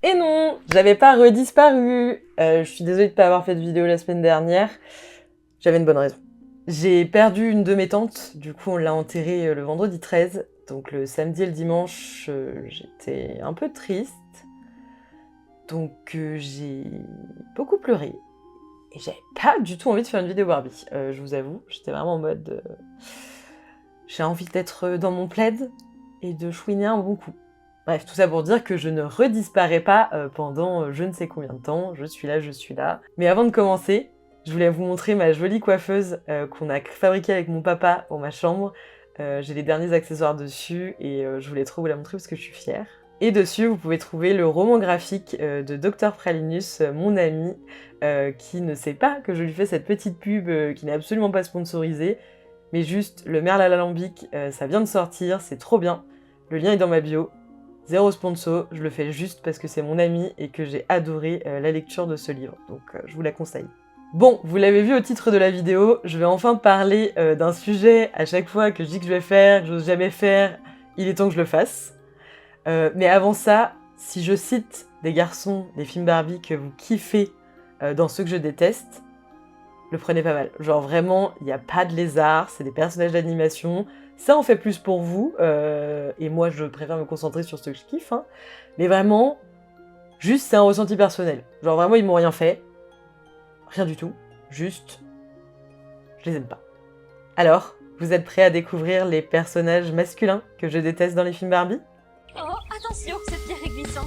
Et non, j'avais pas redisparu. Je suis désolée de pas avoir fait de vidéo la semaine dernière. J'avais une bonne raison. J'ai perdu une de mes tantes, du coup on l'a enterrée le vendredi 13. Donc le samedi et le dimanche, j'étais un peu triste. Donc j'ai beaucoup pleuré. Et j'avais pas du tout envie de faire une vidéo Barbie. Je vous avoue, j'étais vraiment en mode... j'ai envie d'être dans mon plaid et de chouiner un bon coup. Bref, tout ça pour dire que je ne redisparais pas pendant je ne sais combien de temps. Je suis là, je suis là. Mais avant de commencer, je voulais vous montrer ma jolie coiffeuse qu'on a fabriquée avec mon papa pour ma chambre. J'ai les derniers accessoires dessus et je voulais trop vous la montrer parce que je suis fière. Et dessus, vous pouvez trouver le roman graphique de Dr Pralinus, mon ami, qui ne sait pas que je lui fais cette petite pub qui n'est absolument pas sponsorisée, mais juste le merle à l'alambic, ça vient de sortir, c'est trop bien. Le lien est dans ma bio. Zéro sponsor, je le fais juste parce que c'est mon ami et que j'ai adoré la lecture de ce livre, donc je vous la conseille. Bon, vous l'avez vu au titre de la vidéo, je vais enfin parler d'un sujet à chaque fois que je dis que je vais faire, que j'ose jamais faire, il est temps que je le fasse. Mais avant ça, si je cite des garçons, des films Barbie que vous kiffez dans ceux que je déteste, le prenez pas mal. Genre vraiment, il n'y a pas de lézard, c'est des personnages d'animation, ça en fait plus pour vous, et moi je préfère me concentrer sur ce que je kiffe, hein. Mais vraiment, juste c'est un ressenti personnel. Genre vraiment ils m'ont rien fait, rien du tout, juste, je les aime pas. Alors, vous êtes prêts à découvrir les personnages masculins que je déteste dans les films Barbie ? Oh, attention, cette pierre est glissante.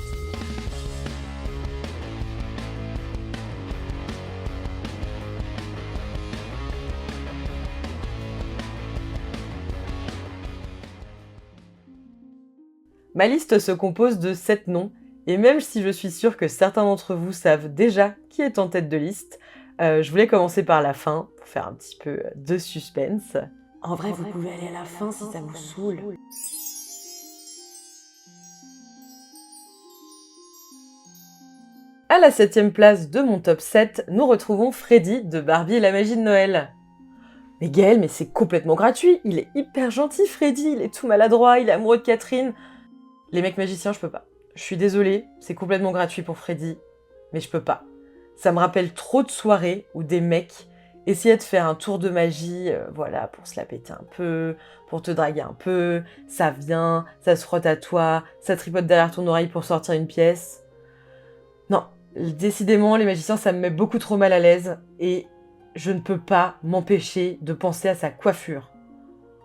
Ma liste se compose de 7 noms, et même si je suis sûre que certains d'entre vous savent déjà qui est en tête de liste, je voulais commencer par la fin, pour faire un petit peu de suspense. En vrai, vous pouvez aller à la fin si ça vous saoule. À la 7ème place de mon top 7, nous retrouvons Freddy de Barbie et la magie de Noël. Mais Gaël, mais c'est complètement gratuit, il est hyper gentil Freddy, il est tout maladroit, il est amoureux de Catherine. Les mecs magiciens, je peux pas. Je suis désolée, c'est complètement gratuit pour Freddy, mais je peux pas. Ça me rappelle trop de soirées où des mecs essayaient de faire un tour de magie, voilà, pour se la péter un peu, pour te draguer un peu, ça vient, ça se frotte à toi, ça tripote derrière ton oreille pour sortir une pièce. Non, décidément, les magiciens, ça me met beaucoup trop mal à l'aise, et je ne peux pas m'empêcher de penser à sa coiffure.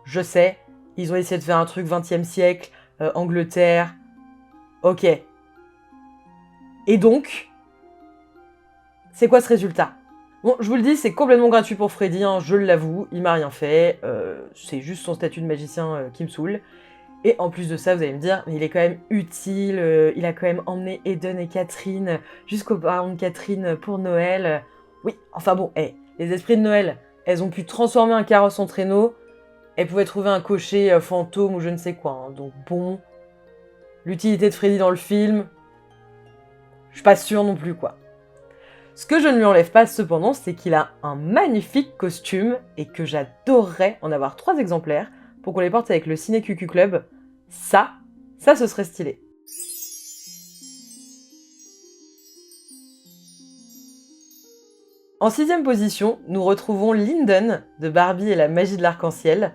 Je sais, ils ont essayé de faire un truc 20e siècle, Angleterre, ok. Et donc, c'est quoi ce résultat? Bon, je vous le dis, c'est complètement gratuit pour Freddy, hein, je l'avoue, il m'a rien fait, c'est juste son statut de magicien qui me saoule. Et en plus de ça, vous allez me dire, mais il est quand même utile, il a quand même emmené Eden et Catherine jusqu'au baron de Catherine pour Noël. Oui, enfin bon, les esprits de Noël, elles ont pu transformer un carrosse en traîneau, elles pouvaient trouver un cocher fantôme ou je ne sais quoi, hein, donc bon... L'utilité de Freddy dans le film, je suis pas sûre non plus, quoi. Ce que je ne lui enlève pas, cependant, c'est qu'il a un magnifique costume et que j'adorerais en avoir 3 exemplaires pour qu'on les porte avec le Ciné QQ Club. Ça, ce serait stylé. En 6ème position, nous retrouvons Linden de Barbie et la magie de l'arc-en-ciel.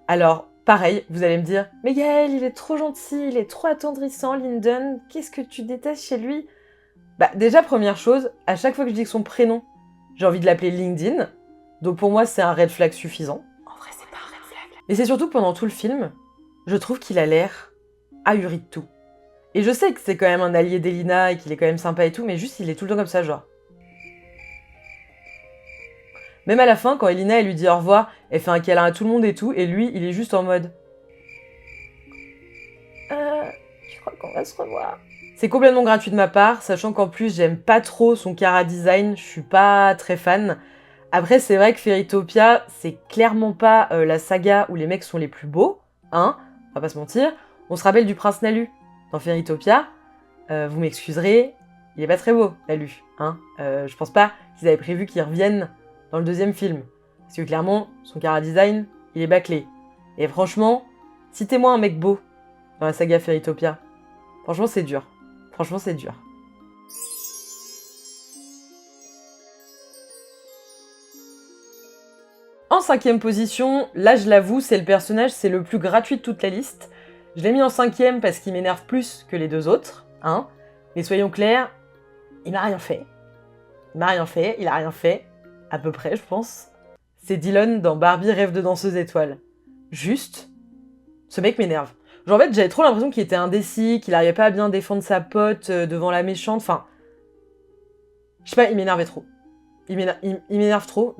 Alors, pareil, vous allez me dire « Mais Gaël, il est trop gentil, il est trop attendrissant, Linden, qu'est-ce que tu détestes chez lui ?» Bah déjà, première chose, à chaque fois que je dis que son prénom, j'ai envie de l'appeler LinkedIn, donc pour moi c'est un red flag suffisant. En vrai, c'est pas un red flag. Mais c'est surtout que pendant tout le film, je trouve qu'il a l'air ahuri de tout. Et je sais que c'est quand même un allié d'Elina et qu'il est quand même sympa et tout, mais juste il est tout le temps comme ça, genre. Même à la fin, quand Elina elle lui dit au revoir, elle fait un câlin à tout le monde et tout, et lui, il est juste en mode... je crois qu'on va se revoir. C'est complètement gratuit de ma part, sachant qu'en plus, j'aime pas trop son chara design, je suis pas très fan. Après, c'est vrai que Fairytopia, c'est clairement pas la saga où les mecs sont les plus beaux, hein, on va pas se mentir. On se rappelle du prince Nalu dans Fairytopia, vous m'excuserez, il est pas très beau, Nalu, hein. Je pense pas qu'ils avaient prévu qu'il revienne dans le 2e film. Parce que clairement, son chara design, il est bâclé. Et franchement, citez-moi un mec beau dans la saga Fairytopia. Franchement, c'est dur. Franchement, c'est dur. En 5e position, là je l'avoue, c'est le personnage, c'est le plus gratuit de toute la liste. Je l'ai mis en 5e parce qu'il m'énerve plus que les deux autres, hein. Mais soyons clairs, il m'a rien fait. Il a rien fait, à peu près je pense. C'est Dylan dans Barbie Rêve de danseuse étoile. Juste, ce mec m'énerve. Genre en fait j'avais trop l'impression qu'il était indécis, qu'il arrivait pas à bien défendre sa pote devant la méchante, enfin... Je sais pas, il m'énervait trop. Il m'énerve trop,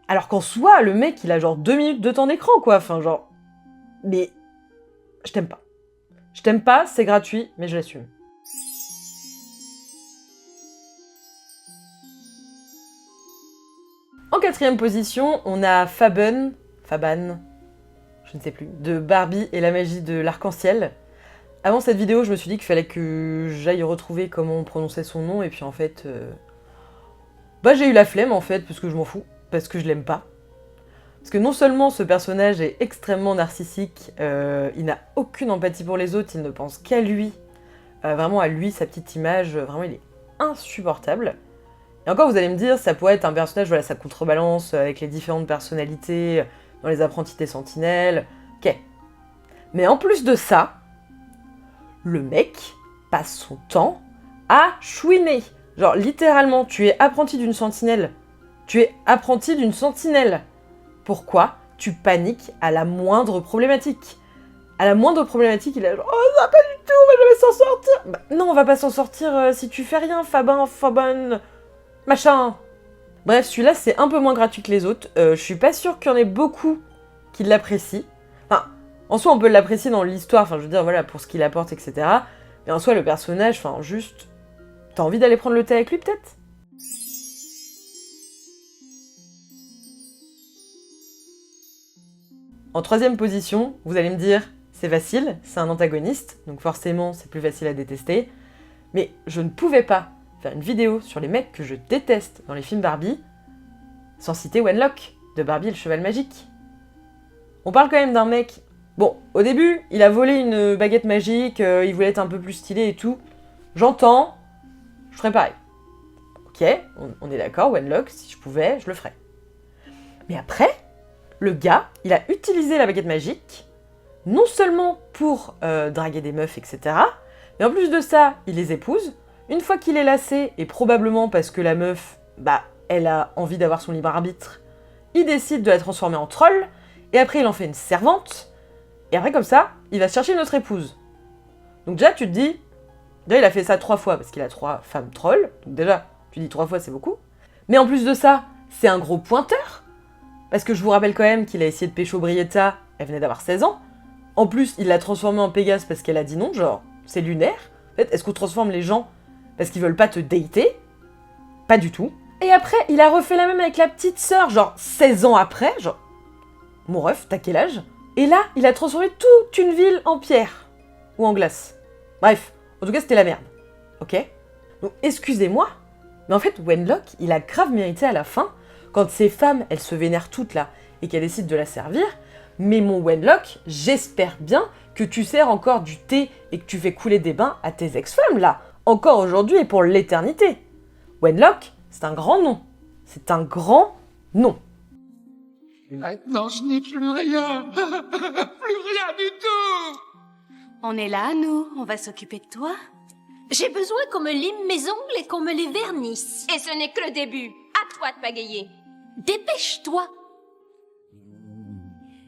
Alors qu'en soi, le mec, il a genre 2 minutes de temps d'écran, quoi. Enfin, genre... Mais... Je t'aime pas. Je t'aime pas, c'est gratuit, mais je l'assume. En 4e position, on a Faban, je ne sais plus, de Barbie et la magie de l'arc-en-ciel. Avant cette vidéo, je me suis dit qu'il fallait que j'aille retrouver comment on prononçait son nom, et puis en fait... Bah j'ai eu la flemme en fait, parce que je m'en fous, parce que je l'aime pas. Parce que non seulement ce personnage est extrêmement narcissique, il n'a aucune empathie pour les autres, il ne pense qu'à lui, vraiment à lui, sa petite image, vraiment il est insupportable. Et encore vous allez me dire, ça pourrait être un personnage, voilà, ça contrebalance avec les différentes personnalités dans les apprentis des sentinelles, ok. Mais en plus de ça, le mec passe son temps à chouiner. Genre, littéralement, tu es apprenti d'une sentinelle. Tu es apprenti d'une sentinelle. Pourquoi tu paniques à la moindre problématique? À la moindre problématique, il est genre « Oh, ça va pas du tout, on va jamais s'en sortir !» Bah, non, on va pas s'en sortir si tu fais rien, Faban, machin. Bref, celui-là, c'est un peu moins gratuit que les autres. Je suis pas sûre qu'il y en ait beaucoup qui l'apprécient. Enfin, en soi, on peut l'apprécier dans l'histoire, enfin, je veux dire, voilà, pour ce qu'il apporte, etc. Mais en soi, le personnage, enfin, juste... T'as envie d'aller prendre le thé avec lui, peut-être? En 3e position, vous allez me dire, c'est facile, c'est un antagoniste, donc forcément, c'est plus facile à détester. Mais je ne pouvais pas faire une vidéo sur les mecs que je déteste dans les films Barbie sans citer Wenlock, de Barbie et le cheval magique. On parle quand même d'un mec... Bon, au début, il a volé une baguette magique, il voulait être un peu plus stylé et tout. J'entends... Je ferais pareil. Ok, on est d'accord, Wenlock, si je pouvais, je le ferais. Mais après, le gars, il a utilisé la baguette magique, non seulement pour draguer des meufs, etc., mais en plus de ça, il les épouse. Une fois qu'il est lassé, et probablement parce que la meuf, bah, elle a envie d'avoir son libre arbitre, il décide de la transformer en troll, et après il en fait une servante, et après comme ça, il va se chercher une autre épouse. Donc déjà, tu te dis... Déjà, il a fait ça 3 fois, parce qu'il a 3 femmes trolls. Donc déjà, tu dis 3 fois, c'est beaucoup. Mais en plus de ça, c'est un gros pointeur. Parce que je vous rappelle quand même qu'il a essayé de pécho Brietta, elle venait d'avoir 16 ans. En plus, il l'a transformée en Pégase parce qu'elle a dit non, genre, c'est lunaire. En fait, est-ce qu'on transforme les gens parce qu'ils veulent pas te dater? Pas du tout. Et après, il a refait la même avec la petite sœur, genre 16 ans après, genre... Mon ref, t'as quel âge? Et là, il a transformé toute une ville en pierre. Ou en glace. Bref. En tout cas, c'était la merde, ok? Donc, excusez-moi, mais en fait, Wenlock, il a grave mérité à la fin, quand ces femmes, elles se vénèrent toutes là, et qu'elles décident de la servir, mais mon Wenlock, j'espère bien que tu sers encore du thé et que tu fais couler des bains à tes ex-femmes, là, encore aujourd'hui et pour l'éternité. Wenlock, c'est un grand nom. C'est un grand nom. Maintenant, je n'ai plus rien. Plus rien du tout. On est là, nous. On va s'occuper de toi. J'ai besoin qu'on me lime mes ongles et qu'on me les vernisse. Et ce n'est que le début. À toi de pagayer. Dépêche-toi.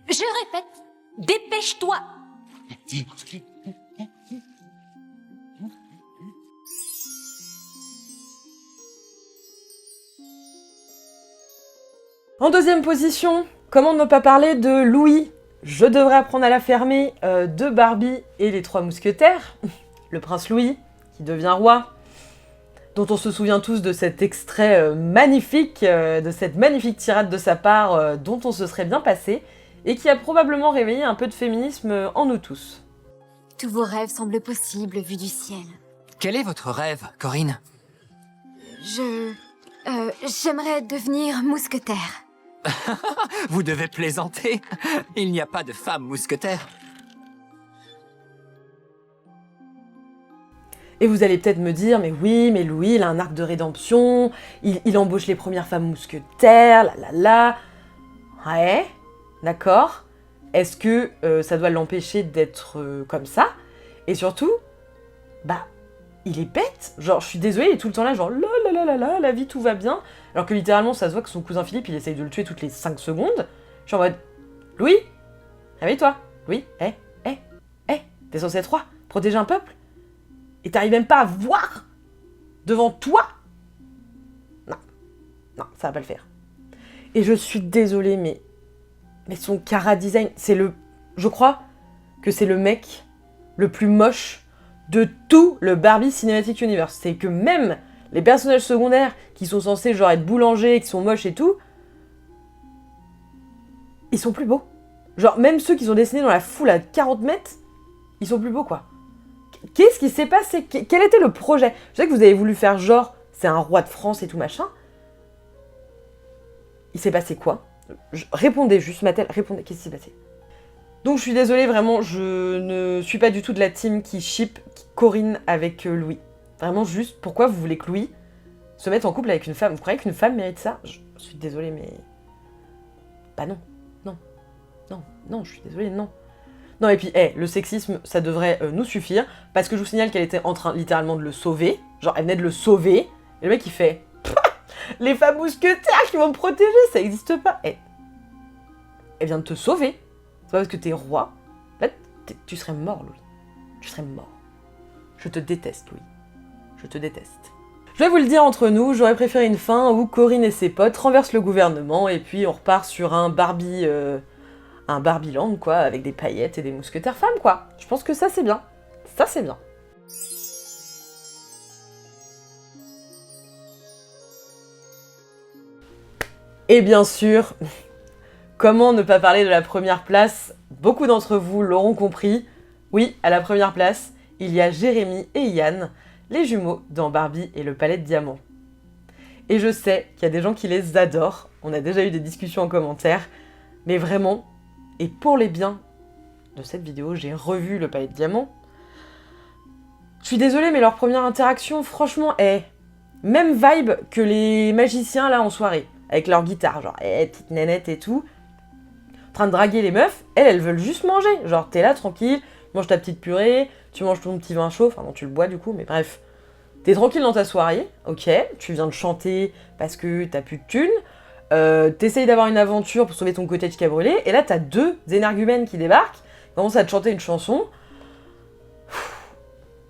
Je répète, dépêche-toi. En 2e position, comment ne pas parler de Louis, je devrais apprendre à la fermer, de Barbie et les 3 mousquetaires, le prince Louis, qui devient roi, dont on se souvient tous de cet extrait magnifique, de cette magnifique tirade de sa part, dont on se serait bien passé, et qui a probablement réveillé un peu de féminisme en nous tous. Tous vos rêves semblent possibles vus du ciel. Quel est votre rêve, Corinne? J'aimerais devenir mousquetaire. Vous devez plaisanter. Il n'y a pas de femme mousquetaire. Et vous allez peut-être me dire, mais oui, mais Louis, il a un arc de rédemption, il embauche les premières femmes mousquetaires, là. Ouais, d'accord. Est-ce que ça doit l'empêcher d'être comme ça? Et surtout, bah, il est bête. Genre, je suis désolée, il est tout le temps là, genre, la vie, tout va bien. Alors que littéralement, ça se voit que son cousin Philippe, il essaye de le tuer toutes les 5 secondes. Je suis en mode, Louis, réveille-toi. Louis, t'es censé être roi, protéger un peuple. Et t'arrives même pas à voir devant toi. Non, ça va pas le faire. Et je suis désolée, mais son chara design, je crois que c'est le mec le plus moche de tout le Barbie Cinematic Universe. C'est que même les personnages secondaires qui sont censés genre être boulangers, qui sont moches et tout, ils sont plus beaux. Genre même ceux qui sont dessinés dans la foule à 40 mètres, ils sont plus beaux quoi. Qu'est-ce qui s'est passé? Quel était le projet? Je sais que vous avez voulu faire genre, c'est un roi de France et tout machin. Il s'est passé quoi? Répondez juste, Mathilde, répondez, qu'est-ce qui s'est passé? Donc je suis désolée, vraiment, je ne suis pas du tout de la team qui ship Corinne avec Louis. Vraiment juste, pourquoi vous voulez que Louis se mette en couple avec une femme? Vous croyez qu'une femme mérite ça? Je suis désolée, mais... Bah non, je suis désolée, non. Non, et puis, le sexisme, ça devrait nous suffire, parce que je vous signale qu'elle était en train littéralement de le sauver. Genre, elle venait de le sauver, et le mec, il fait... Les femmes mousquetaires qui vont me protéger, ça existe pas. Elle vient de te sauver. C'est pas parce que t'es roi. Là, tu serais mort, Louis. Tu serais mort. Je te déteste, Louis. Je te déteste. Je vais vous le dire entre nous, j'aurais préféré une fin où Corinne et ses potes renversent le gouvernement, et puis on repart sur un Barbie... un Barbieland, quoi, avec des paillettes et des mousquetaires femmes, quoi. Je pense que ça, c'est bien. Ça, c'est bien. Et bien sûr, comment ne pas parler de la première place? Beaucoup d'entre vous l'auront compris. Oui, à la première place, il y a Jérémy et Yann, les jumeaux dans Barbie et le palais de diamants. Et je sais qu'il y a des gens qui les adorent. On a déjà eu des discussions en commentaire. Mais vraiment... Et pour les biens de cette vidéo, j'ai revu le palais de diamants. Je suis désolée, mais leur première interaction, franchement, est même vibe que les magiciens là en soirée, avec leur guitare, genre petite nénette et tout, en train de draguer les meufs. Elles veulent juste manger. Genre, t'es là tranquille, tu manges ta petite purée, tu manges ton petit vin chaud, enfin non, tu le bois du coup, mais bref. T'es tranquille dans ta soirée, ok, tu viens de chanter parce que t'as plus de thunes. T'essayes d'avoir une aventure pour sauver ton cottage qui a brûlé, et là t'as deux énergumènes qui débarquent, ils commencent à te chanter une chanson.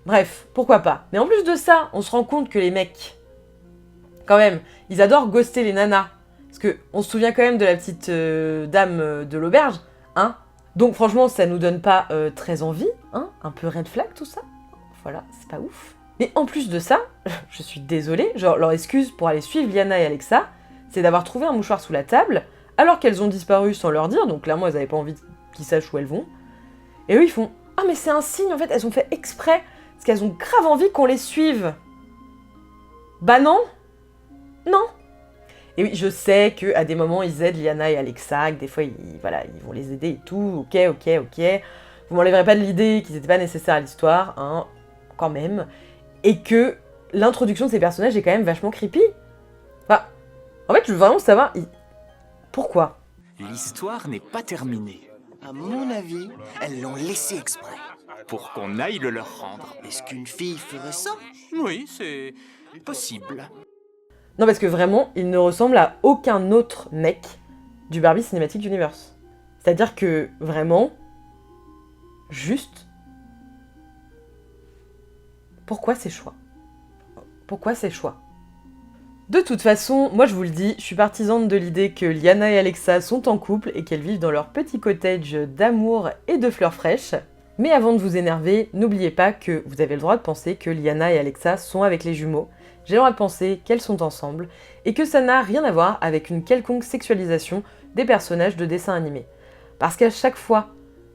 Bref, pourquoi pas. Mais en plus de ça, on se rend compte que les mecs, quand même, ils adorent ghoster les nanas. Parce que on se souvient quand même de la petite dame de l'auberge, hein. Donc franchement, ça nous donne pas très envie, hein. Un peu red flag tout ça. Voilà, c'est pas ouf. Mais en plus de ça, je suis désolée, genre leur excuse pour aller suivre Liana et Alexa, c'est d'avoir trouvé un mouchoir sous la table, alors qu'elles ont disparu sans leur dire, donc clairement elles avaient pas envie qu'ils sachent où elles vont. Et eux ils font « Ah mais c'est un signe, en fait, elles ont fait exprès, parce qu'elles ont grave envie qu'on les suive !» Bah non. Non. Et oui, je sais qu'à des moments ils aident Liana et Alexa, que des fois ils vont les aider et tout, ok. Vous m'enlèverez pas de l'idée qu'ils étaient pas nécessaires à l'histoire, hein, quand même. Et que l'introduction de ces personnages est quand même vachement creepy. Enfin, en fait, je veux vraiment savoir... Pourquoi? L'histoire n'est pas terminée. À mon avis, elles l'ont laissé exprès. Pour qu'on aille le leur rendre. Est-ce qu'une fille ferait ça? Oui, c'est possible. Non, parce que vraiment, il ne ressemble à aucun autre mec du Barbie Cinematic Universe. C'est-à-dire que, vraiment, juste... Pourquoi ces choix? Pourquoi ces choix? De toute façon, moi je vous le dis, je suis partisane de l'idée que Liana et Alexa sont en couple et qu'elles vivent dans leur petit cottage d'amour et de fleurs fraîches. Mais avant de vous énerver, n'oubliez pas que vous avez le droit de penser que Liana et Alexa sont avec les jumeaux. J'ai le droit de penser qu'elles sont ensemble et que ça n'a rien à voir avec une quelconque sexualisation des personnages de dessins animés. Parce qu'à chaque fois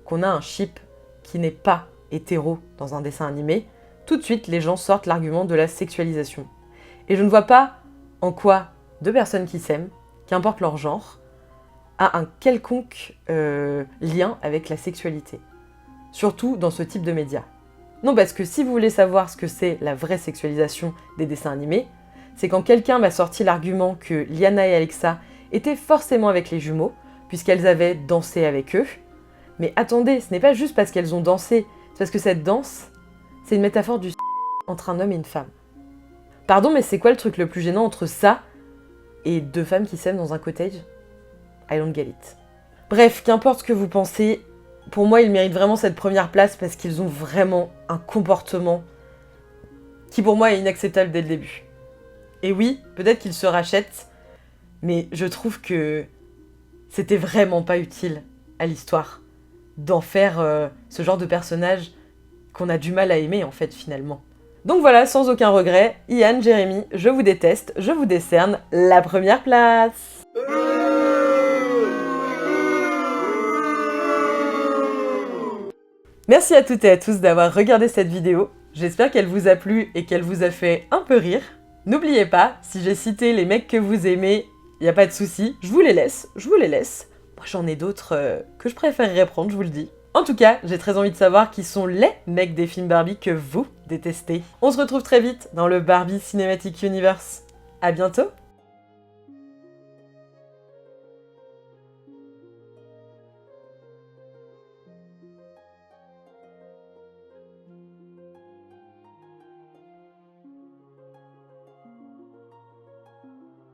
qu'on a un ship qui n'est pas hétéro dans un dessin animé, tout de suite les gens sortent l'argument de la sexualisation. Et je ne vois pas en quoi deux personnes qui s'aiment, qu'importe leur genre, a un quelconque lien avec la sexualité. Surtout dans ce type de médias. Non, parce que si vous voulez savoir ce que c'est la vraie sexualisation des dessins animés, c'est quand quelqu'un m'a sorti l'argument que Liana et Alexa étaient forcément avec les jumeaux, puisqu'elles avaient dansé avec eux. Mais attendez, ce n'est pas juste parce qu'elles ont dansé, c'est parce que cette danse, c'est une métaphore du entre un homme et une femme. Pardon, mais c'est quoi le truc le plus gênant entre ça et deux femmes qui s'aiment dans un cottage? I don't get it. Bref, qu'importe ce que vous pensez, pour moi, ils méritent vraiment cette première place parce qu'ils ont vraiment un comportement qui, pour moi, est inacceptable dès le début. Et oui, peut-être qu'ils se rachètent, mais je trouve que c'était vraiment pas utile à l'histoire d'en faire ce genre de personnage qu'on a du mal à aimer, en fait, finalement. Donc voilà, sans aucun regret, Ian, Jérémy, je vous déteste, je vous décerne la première place. Merci à toutes et à tous d'avoir regardé cette vidéo. J'espère qu'elle vous a plu et qu'elle vous a fait un peu rire. N'oubliez pas, si j'ai cité les mecs que vous aimez, y a pas de souci, je vous les laisse. Moi j'en ai d'autres que je préférerais prendre, je vous le dis. En tout cas, j'ai très envie de savoir qui sont les mecs des films Barbie que vous détestez. On se retrouve très vite dans le Barbie Cinematic Universe. À bientôt!